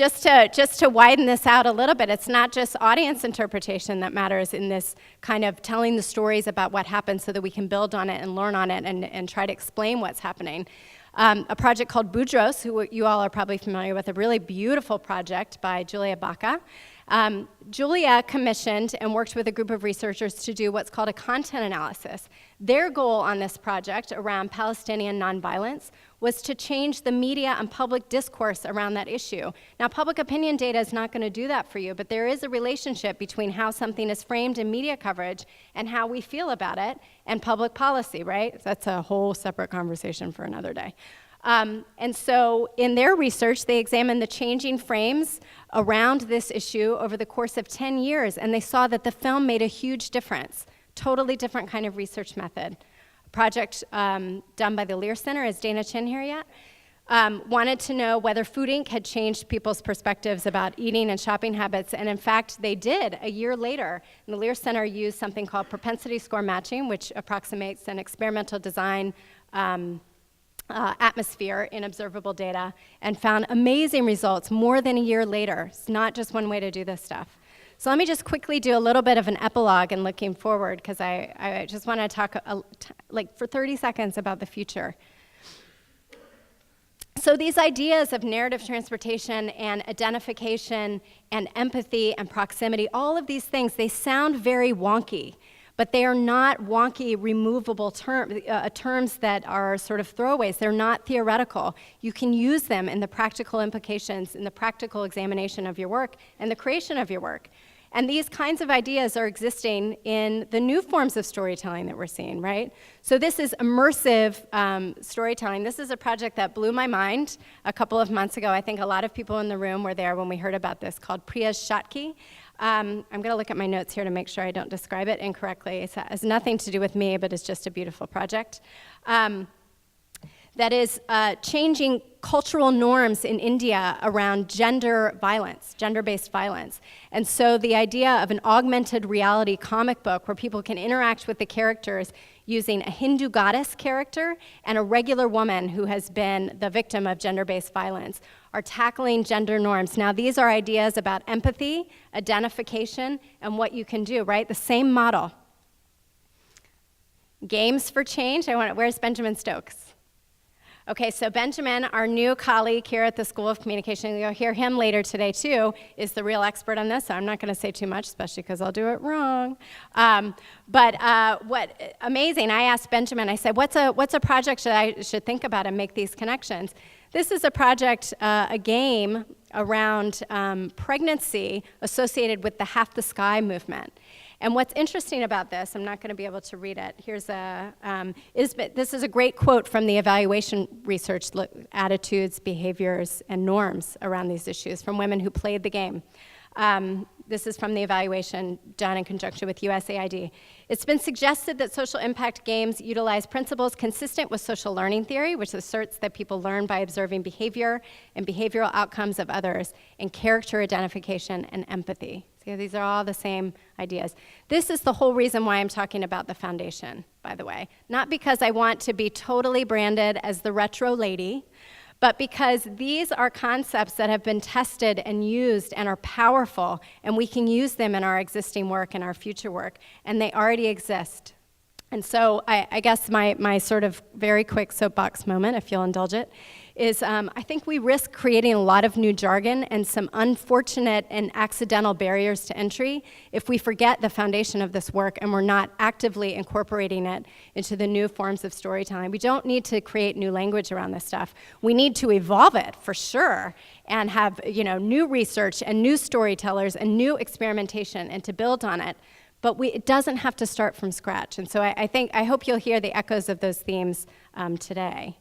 just to widen this out a little bit, it's not just audience interpretation that matters in this kind of telling the stories about what happened so that we can build on it and learn on it and try to explain what's happening. A project called Boudros, who you all are probably familiar with, a really beautiful project by Julia Baca. Julia commissioned and worked with a group of researchers to do what's called a content analysis. Their goal on this project around Palestinian nonviolence was to change the media and public discourse around that issue. Now, public opinion data is not going to do that for you, but there is a relationship between how something is framed in media coverage and how we feel about it and public policy, right? That's a whole separate conversation for another day. And so in their research, they examined the changing frames around this issue over the course of 10 years, and they saw that the film made a huge difference. Totally different kind of research method. A project done by the Lear Center, is Dana Chin here yet? Wanted to know whether Food Inc. had changed people's perspectives about eating and shopping habits, and in fact, they did a year later. And the Lear Center used something called propensity score matching, which approximates an experimental design atmosphere in observable data, and found amazing results more than a year later. It's not just one way to do this stuff. So let me just quickly do a little bit of an epilogue and looking forward, because I just want to talk like for 30 seconds about the future. So these ideas of narrative transportation and identification and empathy and proximity, all of these things, they sound very wonky, but they are not wonky, removable terms that are sort of throwaways. They're not theoretical. You can use them in the practical implications, in the practical examination of your work, and the creation of your work. And these kinds of ideas are existing in the new forms of storytelling that we're seeing, right? So this is immersive storytelling. This is a project that blew my mind a couple of months ago. I think a lot of people in the room were there when we heard about this, called Priya's Shotki. I'm going to look at my notes here to make sure I don't describe it incorrectly. It has nothing to do with me, but it's just a beautiful project. That is changing cultural norms in India around gender violence, gender-based violence. And so the idea of an augmented reality comic book where people can interact with the characters using a Hindu goddess character and a regular woman who has been the victim of gender-based violence are tackling gender norms. Now, these are ideas about empathy, identification, and what you can do, right? The same model. Games for change. Where's Benjamin Stokes? Okay, so Benjamin, our new colleague here at the School of Communication, you'll hear him later today too, is the real expert on this, so I'm not going to say too much, especially because I'll do it wrong. What amazing, I asked Benjamin, I said, what's a project that I should think about and make these connections? This is a project, a game around pregnancy associated with the Half the Sky movement. And what's interesting about this, I'm not going to be able to read it. Here's this is a great quote from the evaluation research, attitudes, behaviors, and norms around these issues from women who played the game. This is from the evaluation done in conjunction with USAID. It's been suggested that social impact games utilize principles consistent with social learning theory, which asserts that people learn by observing behavior and behavioral outcomes of others, and character identification and empathy. See, these are all the same ideas. This is the whole reason why I'm talking about the foundation, by the way. Not because I want to be totally branded as the retro lady, but because these are concepts that have been tested and used and are powerful, and we can use them in our existing work and our future work, and they already exist. And so I guess my sort of very quick soapbox moment, if you'll indulge it, is I think we risk creating a lot of new jargon and some unfortunate and accidental barriers to entry if we forget the foundation of this work and we're not actively incorporating it into the new forms of storytelling. We don't need to create new language around this stuff. We need to evolve it, for sure, and have new research and new storytellers and new experimentation and to build on it. But it doesn't have to start from scratch. And so I hope you'll hear the echoes of those themes today.